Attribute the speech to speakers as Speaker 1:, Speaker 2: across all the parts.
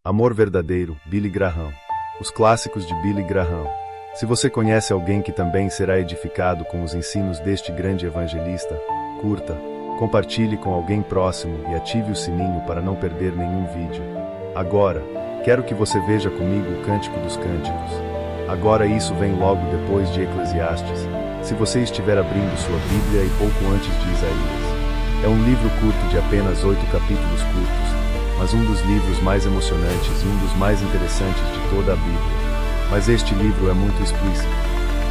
Speaker 1: Amor Verdadeiro, Billy Graham. Os clássicos de Billy Graham. Se você conhece alguém que também será edificado com os ensinos deste grande evangelista, curta, compartilhe com alguém próximo e ative o sininho para não perder nenhum vídeo. Agora, quero que você veja comigo o Cântico dos Cânticos. Agora isso vem logo depois de Eclesiastes, se você estiver abrindo sua Bíblia e pouco antes de Isaías. É um livro curto de apenas 8 capítulos curtos, mas um dos livros mais emocionantes e um dos mais interessantes de toda a Bíblia. Mas este livro é muito explícito.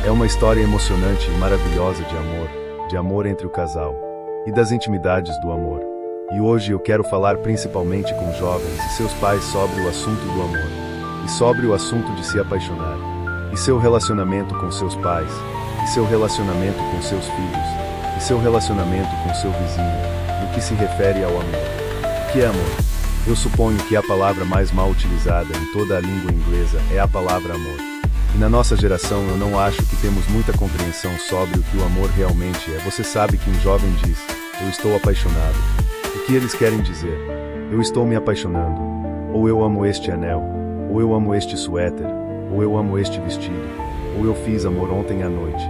Speaker 1: É uma história emocionante e maravilhosa de amor entre o casal, e das intimidades do amor. E hoje eu quero falar principalmente com jovens e seus pais sobre o assunto do amor, e sobre o assunto de se apaixonar, e seu relacionamento com seus pais, e seu relacionamento com seus filhos, e seu relacionamento com seu vizinho, no que se refere ao amor. O que é amor? Eu suponho que a palavra mais mal utilizada em toda a língua inglesa é a palavra amor. E na nossa geração eu não acho que temos muita compreensão sobre o que o amor realmente é. Você sabe que um jovem diz, eu estou apaixonado. O que eles querem dizer? Eu estou me apaixonando. Ou eu amo este anel. Ou eu amo este suéter. Ou eu amo este vestido. Ou eu fiz amor ontem à noite.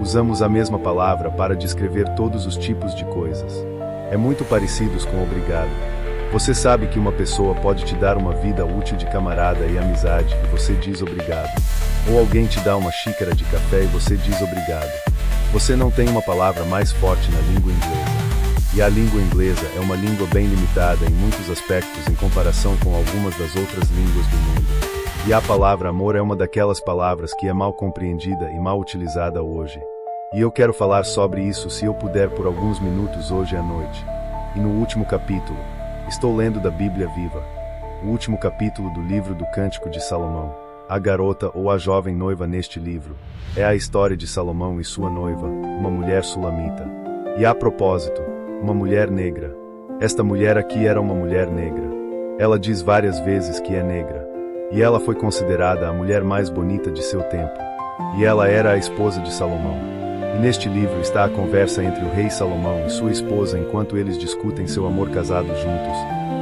Speaker 1: Usamos a mesma palavra para descrever todos os tipos de coisas. É muito parecidos com obrigado. Você sabe que uma pessoa pode te dar uma vida útil de camarada e amizade e você diz obrigado. Ou alguém te dá uma xícara de café e você diz obrigado. Você não tem uma palavra mais forte na língua inglesa. E a língua inglesa é uma língua bem limitada em muitos aspectos em comparação com algumas das outras línguas do mundo. E a palavra amor é uma daquelas palavras que é mal compreendida e mal utilizada hoje. E eu quero falar sobre isso se eu puder por alguns minutos hoje à noite. E no último capítulo, estou lendo da Bíblia Viva, o último capítulo do livro do Cântico de Salomão. A garota ou a jovem noiva neste livro é a história de Salomão e sua noiva, uma mulher sulamita. E a propósito, uma mulher negra. Esta mulher aqui era uma mulher negra. Ela diz várias vezes que é negra. E ela foi considerada a mulher mais bonita de seu tempo. E ela era a esposa de Salomão. E neste livro está a conversa entre o rei Salomão e sua esposa enquanto eles discutem seu amor casado juntos.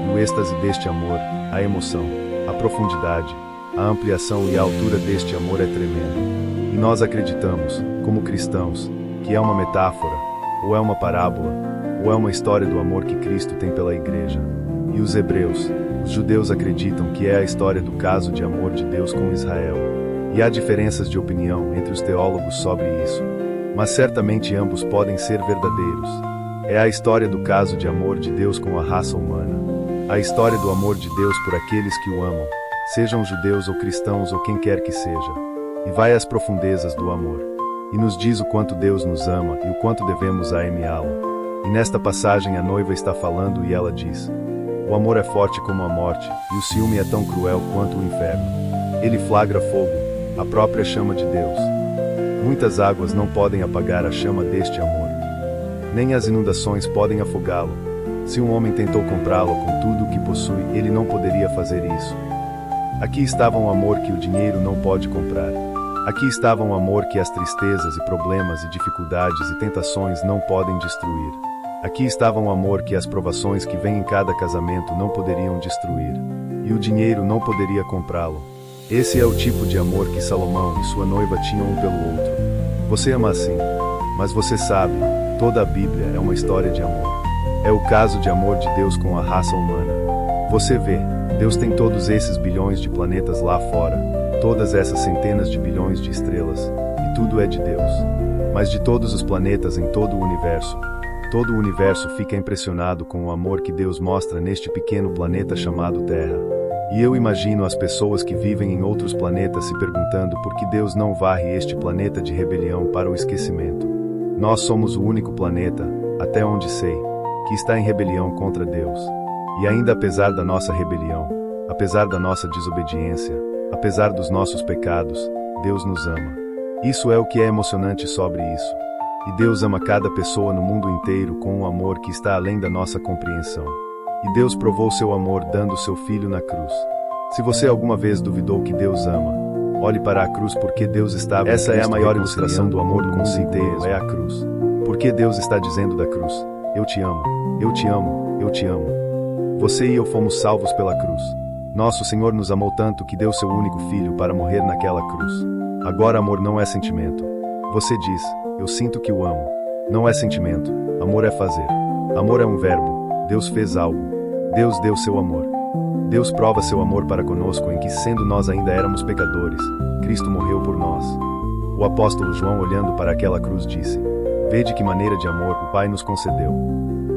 Speaker 1: E o êxtase deste amor, a emoção, a profundidade, a ampliação e a altura deste amor é tremendo. E nós acreditamos, como cristãos, que é uma metáfora, ou é uma parábola, ou é uma história do amor que Cristo tem pela igreja. E os hebreus, os judeus acreditam que é a história do caso de amor de Deus com Israel. E há diferenças de opinião entre os teólogos sobre isso. Mas certamente ambos podem ser verdadeiros. É a história do caso de amor de Deus com a raça humana. A história do amor de Deus por aqueles que o amam, sejam judeus ou cristãos ou quem quer que seja. E vai às profundezas do amor. E nos diz o quanto Deus nos ama e o quanto devemos amá-lo. E nesta passagem a noiva está falando e ela diz: o amor é forte como a morte, e o ciúme é tão cruel quanto o inferno. Ele flagra fogo, a própria chama de Deus. Muitas águas não podem apagar a chama deste amor. Nem as inundações podem afogá-lo. Se um homem tentou comprá-lo com tudo o que possui, ele não poderia fazer isso. Aqui estava um amor que o dinheiro não pode comprar. Aqui estava um amor que as tristezas e problemas e dificuldades e tentações não podem destruir. Aqui estava um amor que as provações que vêm em cada casamento não poderiam destruir. E o dinheiro não poderia comprá-lo. Esse é o tipo de amor que Salomão e sua noiva tinham um pelo outro. Você ama assim. Mas você sabe, toda a Bíblia é uma história de amor. É o caso de amor de Deus com a raça humana. Você vê, Deus tem todos esses bilhões de planetas lá fora, todas essas centenas de bilhões de estrelas, e tudo é de Deus. Mas de todos os planetas em todo o universo fica impressionado com o amor que Deus mostra neste pequeno planeta chamado Terra. E eu imagino as pessoas que vivem em outros planetas se perguntando por que Deus não varre este planeta de rebelião para o esquecimento. Nós somos o único planeta, até onde sei, que está em rebelião contra Deus. E ainda apesar da nossa rebelião, apesar da nossa desobediência, apesar dos nossos pecados, Deus nos ama. Isso é o que é emocionante sobre isso. E Deus ama cada pessoa no mundo inteiro com um amor que está além da nossa compreensão. E Deus provou seu amor dando seu Filho na cruz. Se você alguma vez duvidou que Deus ama, olhe para a cruz porque Deus estava. Essa é a maior ilustração do amor do mundo inteiro, é a cruz. Porque Deus está dizendo da cruz: eu te amo, eu te amo, eu te amo. Você e eu fomos salvos pela cruz. Nosso Senhor nos amou tanto que deu seu único filho para morrer naquela cruz. Agora amor não é sentimento. Você diz, eu sinto que o amo. Não é sentimento, amor é fazer. Amor é um verbo, Deus fez algo. Deus deu seu amor. Deus prova seu amor para conosco em que, sendo nós ainda éramos pecadores, Cristo morreu por nós. O apóstolo João, olhando para aquela cruz, disse: Vede que maneira de amor o Pai nos concedeu.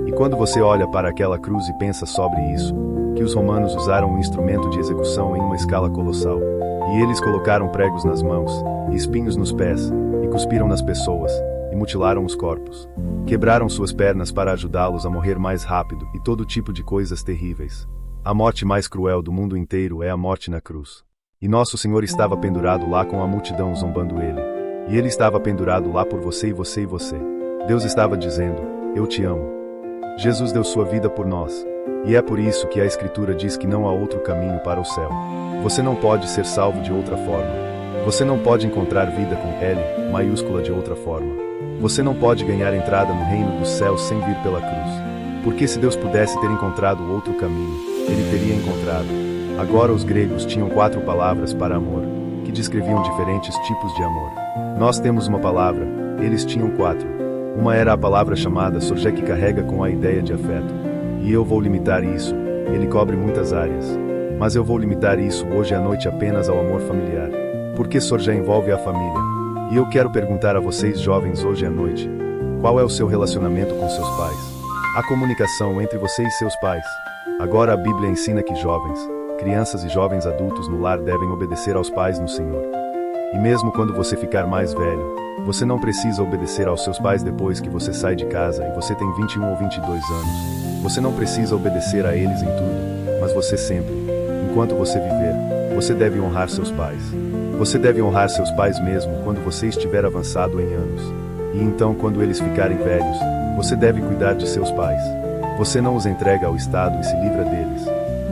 Speaker 1: E quando você olha para aquela cruz e pensa sobre isso, que os romanos usaram um instrumento de execução em uma escala colossal, e eles colocaram pregos nas mãos, e espinhos nos pés, e cuspiram nas pessoas, e mutilaram os corpos. Quebraram suas pernas para ajudá-los a morrer mais rápido, e todo tipo de coisas terríveis. A morte mais cruel do mundo inteiro é a morte na cruz. E nosso Senhor estava pendurado lá com a multidão zombando ele. E ele estava pendurado lá por você e você e você. Deus estava dizendo, eu te amo. Jesus deu sua vida por nós. E é por isso que a Escritura diz que não há outro caminho para o céu. Você não pode ser salvo de outra forma. Você não pode encontrar vida com L, maiúscula, de outra forma. Você não pode ganhar entrada no reino dos céus sem vir pela cruz. Porque se Deus pudesse ter encontrado outro caminho, ele teria encontrado. Agora os gregos tinham 4 palavras para amor, que descreviam diferentes tipos de amor. Nós temos uma palavra, eles tinham 4. Uma era a palavra chamada sorgé, que carrega com a ideia de afeto. E eu vou limitar isso, ele cobre muitas áreas. Mas eu vou limitar isso hoje à noite apenas ao amor familiar. Porque sorgé envolve a família. E eu quero perguntar a vocês jovens hoje à noite, qual é o seu relacionamento com seus pais? A comunicação entre você e seus pais. Agora a Bíblia ensina que jovens, crianças e jovens adultos no lar devem obedecer aos pais no Senhor. E mesmo quando você ficar mais velho, você não precisa obedecer aos seus pais depois que você sai de casa e você tem 21 ou 22 anos. Você não precisa obedecer a eles em tudo, mas você sempre, enquanto você viver, você deve honrar seus pais. Você deve honrar seus pais mesmo quando você estiver avançado em anos. E então, quando eles ficarem velhos, você deve cuidar de seus pais. Você não os entrega ao Estado e se livra deles.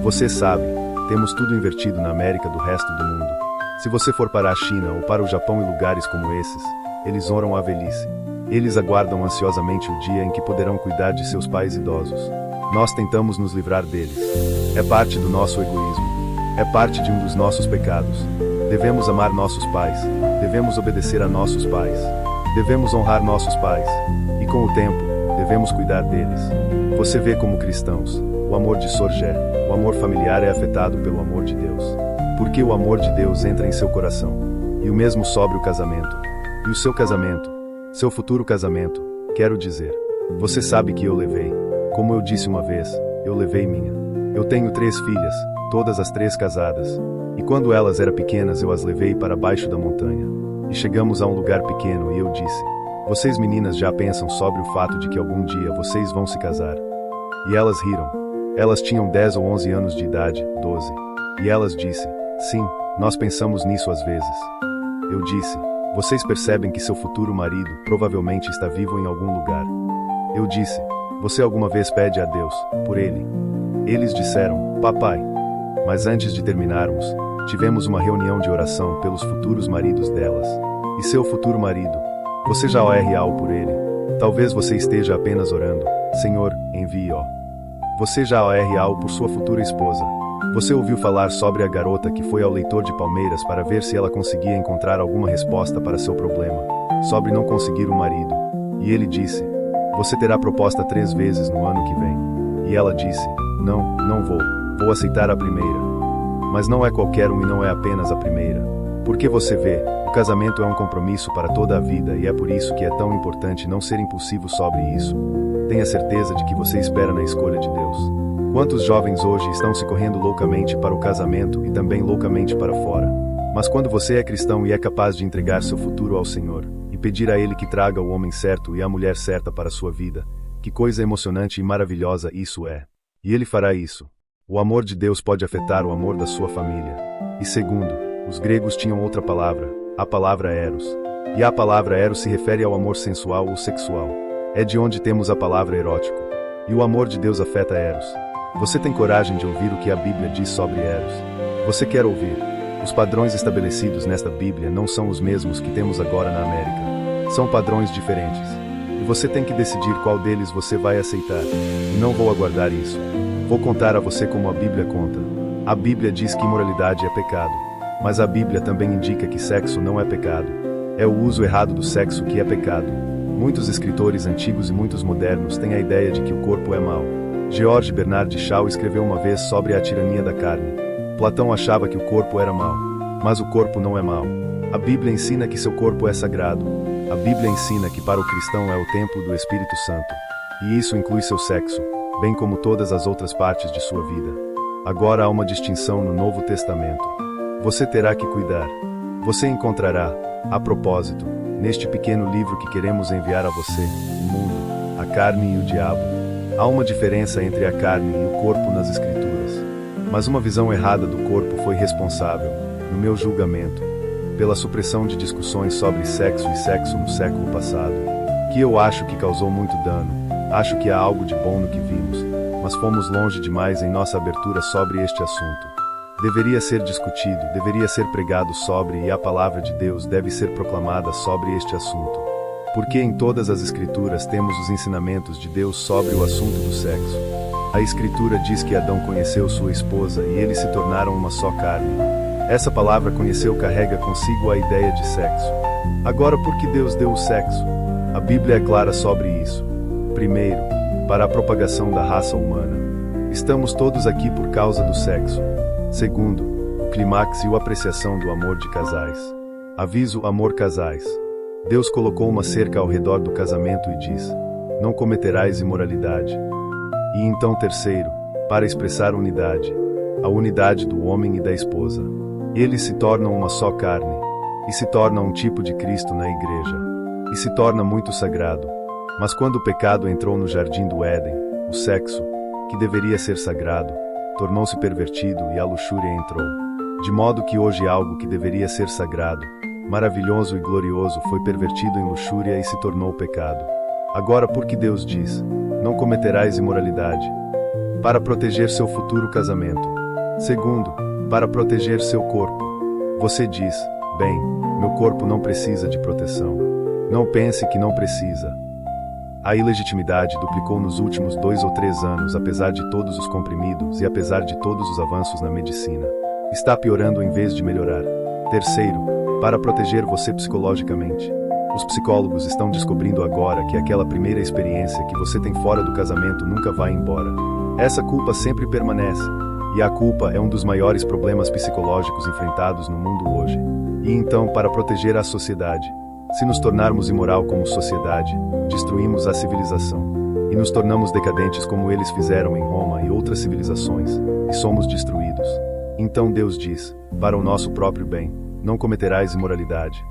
Speaker 1: Você sabe, temos tudo invertido na América do resto do mundo. Se você for para a China ou para o Japão e lugares como esses, eles honram a velhice. Eles aguardam ansiosamente o dia em que poderão cuidar de seus pais idosos. Nós tentamos nos livrar deles. É parte do nosso egoísmo. É parte de um dos nossos pecados. Devemos amar nossos pais. Devemos obedecer a nossos pais. Devemos honrar nossos pais. E com o tempo, devemos cuidar deles. Você vê como cristãos, o amor de sorgé, o amor familiar é afetado pelo amor de Deus. Porque o amor de Deus entra em seu coração. E o mesmo sobre o casamento. E o seu casamento, seu futuro casamento, quero dizer. Você sabe que eu levei. Como eu disse uma vez, eu levei minha. Eu tenho 3 filhas, todas as 3 casadas. E quando elas eram pequenas eu as levei para baixo da montanha. E chegamos a um lugar pequeno e eu disse, vocês meninas já pensam sobre o fato de que algum dia vocês vão se casar? E elas riram. Elas tinham 10 ou 11 anos de idade, 12. E elas disse, sim, nós pensamos nisso às vezes. Eu disse, vocês percebem que seu futuro marido provavelmente está vivo em algum lugar. Eu disse, você alguma vez pede a Deus por ele? Eles disseram, papai. Mas antes de terminarmos, tivemos uma reunião de oração pelos futuros maridos delas. E seu futuro marido, você já ora por ele? Talvez você esteja apenas orando, Senhor, envie-o. Você já ora por sua futura esposa. Você ouviu falar sobre a garota que foi ao leitor de Palmeiras para ver se ela conseguia encontrar alguma resposta para seu problema, sobre não conseguir um marido. E ele disse, você terá proposta 3 vezes no ano que vem. E ela disse, não vou aceitar a primeira. Mas não é qualquer um e não é apenas a primeira. Porque você vê, o casamento é um compromisso para toda a vida e é por isso que é tão importante não ser impulsivo sobre isso. Tenha certeza de que você espera na escolha de Deus. Quantos jovens hoje estão se correndo loucamente para o casamento e também loucamente para fora? Mas quando você é cristão e é capaz de entregar seu futuro ao Senhor, e pedir a Ele que traga o homem certo e a mulher certa para a sua vida, que coisa emocionante e maravilhosa isso é. E Ele fará isso. O amor de Deus pode afetar o amor da sua família. E segundo, os gregos tinham outra palavra, a palavra eros. E a palavra eros se refere ao amor sensual ou sexual. É de onde temos a palavra erótico. E o amor de Deus afeta eros. Você tem coragem de ouvir o que a Bíblia diz sobre eros? Você quer ouvir? Os padrões estabelecidos nesta Bíblia não são os mesmos que temos agora na América. São padrões diferentes. E você tem que decidir qual deles você vai aceitar. E não vou aguardar isso. Vou contar a você como a Bíblia conta. A Bíblia diz que imoralidade é pecado, mas a Bíblia também indica que sexo não é pecado. É o uso errado do sexo que é pecado. Muitos escritores antigos e muitos modernos têm a ideia de que o corpo é mau. George Bernard Shaw escreveu uma vez sobre a tirania da carne. Platão achava que o corpo era mau, mas o corpo não é mau. A Bíblia ensina que seu corpo é sagrado. A Bíblia ensina que para o cristão é o templo do Espírito Santo. E isso inclui seu sexo, bem como todas as outras partes de sua vida. Agora há uma distinção no Novo Testamento. Você terá que cuidar. Você encontrará, a propósito, neste pequeno livro que queremos enviar a você, o mundo, a carne e o diabo. Há uma diferença entre a carne e o corpo nas Escrituras. Mas uma visão errada do corpo foi responsável, no meu julgamento, pela supressão de discussões sobre sexo e sexo no século passado, que eu acho que causou muito dano. Acho que há algo de bom no que vimos, mas fomos longe demais em nossa abertura sobre este assunto. Deveria ser discutido, deveria ser pregado sobre e a palavra de Deus deve ser proclamada sobre este assunto. Porque em todas as Escrituras temos os ensinamentos de Deus sobre o assunto do sexo. A Escritura diz que Adão conheceu sua esposa e eles se tornaram uma só carne. Essa palavra conheceu carrega consigo a ideia de sexo. Agora, por que Deus deu o sexo? A Bíblia é clara sobre isso. Primeiro, para a propagação da raça humana. Estamos todos aqui por causa do sexo. Segundo, o clímax e a apreciação do amor de casais. Aviso: amor casais. Deus colocou uma cerca ao redor do casamento e diz: não cometerás imoralidade. E então terceiro, para expressar unidade. A unidade do homem e da esposa. Eles se tornam uma só carne. E se torna um tipo de Cristo na igreja. E se torna muito sagrado. Mas quando o pecado entrou no jardim do Éden, o sexo, que deveria ser sagrado, tornou-se pervertido e a luxúria entrou. De modo que hoje algo que deveria ser sagrado, maravilhoso e glorioso foi pervertido em luxúria e se tornou pecado. Agora, por que Deus diz: não cometerás imoralidade? Para proteger seu futuro casamento. Segundo, para proteger seu corpo. Você diz: bem, meu corpo não precisa de proteção. Não pense que não precisa. A ilegitimidade duplicou nos últimos 2 ou 3 anos, apesar de todos os comprimidos e apesar de todos os avanços na medicina. Está piorando em vez de melhorar. Terceiro, para proteger você psicologicamente. Os psicólogos estão descobrindo agora que aquela primeira experiência que você tem fora do casamento nunca vai embora. Essa culpa sempre permanece. E a culpa é um dos maiores problemas psicológicos enfrentados no mundo hoje. E então, para proteger a sociedade, se nos tornarmos imoral como sociedade, destruímos a civilização. E nos tornamos decadentes como eles fizeram em Roma e outras civilizações, e somos destruídos. Então Deus diz: para o nosso próprio bem, não cometerás imoralidade.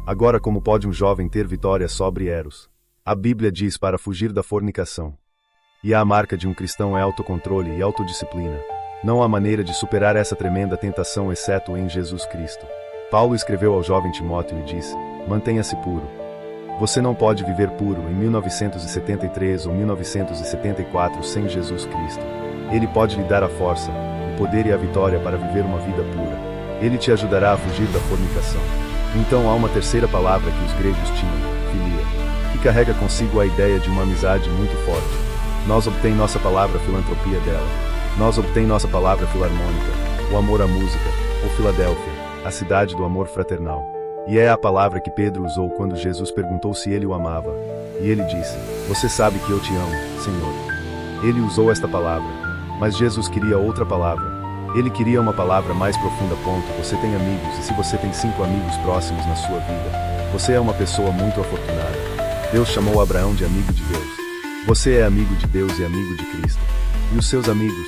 Speaker 1: Agora, como pode um jovem ter vitória sobre Eros? A Bíblia diz para fugir da fornicação. E a marca de um cristão é autocontrole e autodisciplina. Não há maneira de superar essa tremenda tentação exceto em Jesus Cristo. Paulo escreveu ao jovem Timóteo e disse: mantenha-se puro. Você não pode viver puro em 1973 ou 1974 sem Jesus Cristo. Ele pode lhe dar a força, o poder e a vitória para viver uma vida pura. Ele te ajudará a fugir da fornicação. Então há uma terceira palavra que os gregos tinham, filia, que carrega consigo a ideia de uma amizade muito forte. Nós obtém nossa palavra filantropia dela. Nós obtém nossa palavra filarmônica, o amor à música, ou Filadélfia, a cidade do amor fraternal. E é a palavra que Pedro usou quando Jesus perguntou se ele o amava. E ele disse: você sabe que eu te amo, Senhor. Ele usou esta palavra. Mas Jesus queria outra palavra. Ele queria uma palavra mais profunda. Você tem amigos, e se você tem 5 amigos próximos na sua vida, você é uma pessoa muito afortunada. Deus chamou Abraão de amigo de Deus. Você é amigo de Deus e amigo de Cristo. E os seus amigos?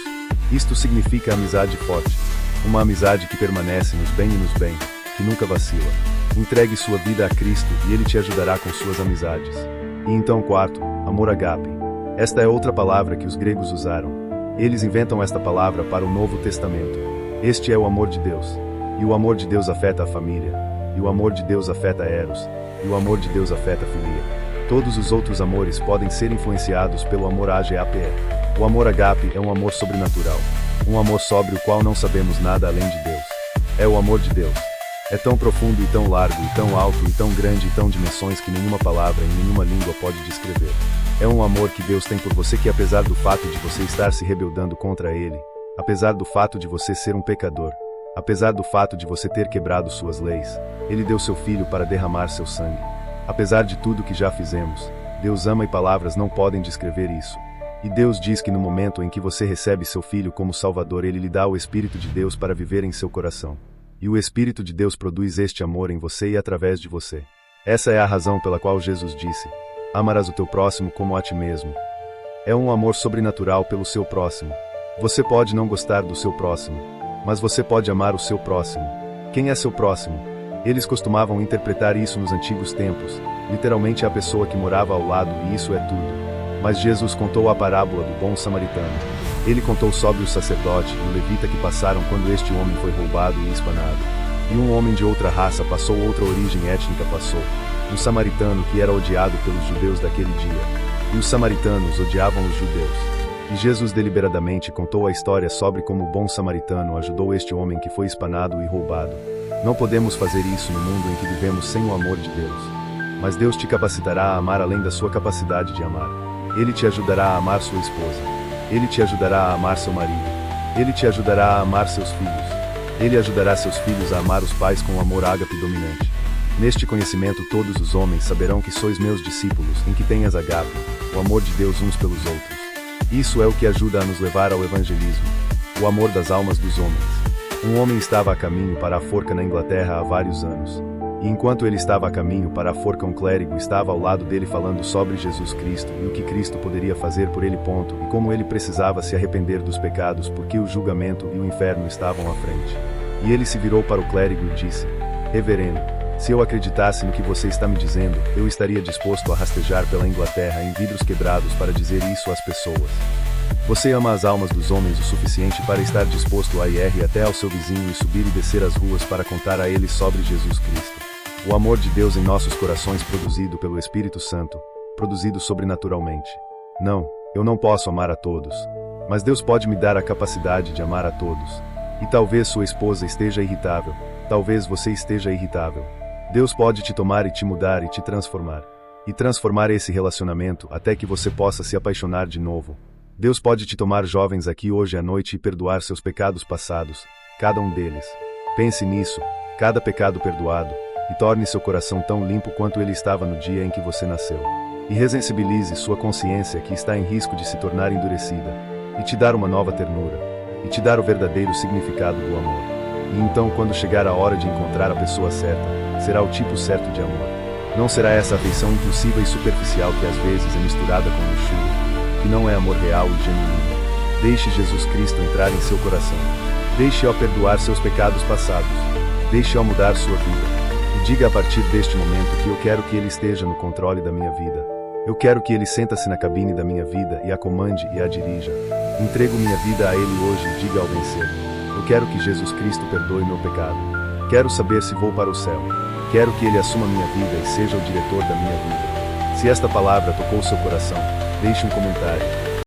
Speaker 1: Isto significa amizade forte. Uma amizade que permanece nos bem e nos bem, que nunca vacila. Entregue sua vida a Cristo e Ele te ajudará com suas amizades. E então, quarto, amor agape. Esta é outra palavra que os gregos usaram. Eles inventam esta palavra para o Novo Testamento. Este é o amor de Deus. E o amor de Deus afeta a família. E o amor de Deus afeta Eros. E o amor de Deus afeta a filia. Todos os outros amores podem ser influenciados pelo amor agape. O amor agape é um amor sobrenatural. Um amor sobre o qual não sabemos nada além de Deus. É o amor de Deus. É tão profundo e tão largo e tão alto e tão grande e tão dimensões que nenhuma palavra em nenhuma língua pode descrever. É um amor que Deus tem por você que, apesar do fato de você estar se rebelando contra Ele, Apesar do fato de você ser um pecador, apesar do fato de você ter quebrado suas leis, Ele deu seu Filho para derramar seu sangue. Apesar de tudo que já fizemos, Deus ama e palavras não podem descrever isso. E Deus diz que no momento em que você recebe seu Filho como Salvador, Ele lhe dá o Espírito de Deus para viver em seu coração. E o Espírito de Deus produz este amor em você e através de você. Essa é a razão pela qual Jesus disse: amarás o teu próximo como a ti mesmo. É um amor sobrenatural pelo seu próximo. Você pode não gostar do seu próximo, mas você pode amar o seu próximo. Quem é seu próximo? Eles costumavam interpretar isso nos antigos tempos, literalmente a pessoa que morava ao lado, e isso é tudo. Mas Jesus contou a parábola do bom samaritano. Ele contou sobre o sacerdote e o levita que passaram quando este homem foi roubado e espanado. E um homem de outra raça passou, outra origem étnica passou. Um samaritano que era odiado pelos judeus daquele dia. E os samaritanos odiavam os judeus. E Jesus deliberadamente contou a história sobre como o bom samaritano ajudou este homem que foi espanado e roubado. Não podemos fazer isso no mundo em que vivemos sem o amor de Deus. Mas Deus te capacitará a amar além da sua capacidade de amar. Ele te ajudará a amar sua esposa. Ele te ajudará a amar seu marido. Ele te ajudará a amar seus filhos. Ele ajudará seus filhos a amar os pais com o amor ágape dominante. Neste conhecimento todos os homens saberão que sois meus discípulos, em que tenhas agape, o amor de Deus uns pelos outros. Isso é o que ajuda a nos levar ao evangelismo, o amor das almas dos homens. Um homem estava a caminho para a forca na Inglaterra há vários anos. E enquanto ele estava a caminho para a forca, um clérigo estava ao lado dele falando sobre Jesus Cristo e o que Cristo poderia fazer por ele, e como ele precisava se arrepender dos pecados porque o julgamento e o inferno estavam à frente. E ele se virou para o clérigo e disse: Reverendo, se eu acreditasse no que você está me dizendo, eu estaria disposto a rastejar pela Inglaterra em vidros quebrados para dizer isso às pessoas. Você ama as almas dos homens o suficiente para estar disposto a ir até ao seu vizinho e subir e descer as ruas para contar a eles sobre Jesus Cristo. O amor de Deus em nossos corações produzido pelo Espírito Santo, produzido sobrenaturalmente. Não, eu não posso amar a todos. Mas Deus pode me dar a capacidade de amar a todos. E talvez sua esposa esteja irritável, talvez você esteja irritável. Deus pode te tomar e te mudar e te transformar. E transformar esse relacionamento até que você possa se apaixonar de novo. Deus pode te tomar jovens aqui hoje à noite e perdoar seus pecados passados, cada um deles. Pense nisso, cada pecado perdoado, e torne seu coração tão limpo quanto ele estava no dia em que você nasceu. E resensibilize sua consciência que está em risco de se tornar endurecida, e te dar uma nova ternura, e te dar o verdadeiro significado do amor. E então, quando chegar a hora de encontrar a pessoa certa, será o tipo certo de amor. Não será essa afeição impulsiva e superficial que às vezes é misturada com luxúria, que não é amor real e genuíno. Deixe Jesus Cristo entrar em seu coração. Deixe-o perdoar seus pecados passados. Deixe-o mudar sua vida. E diga a partir deste momento que eu quero que Ele esteja no controle da minha vida. Eu quero que Ele senta-se na cabine da minha vida e a comande e a dirija. Entrego minha vida a Ele hoje e diga ao vencer: eu quero que Jesus Cristo perdoe meu pecado. Quero saber se vou para o céu. Quero que Ele assuma minha vida e seja o diretor da minha vida. Se esta palavra tocou seu coração, deixe um comentário.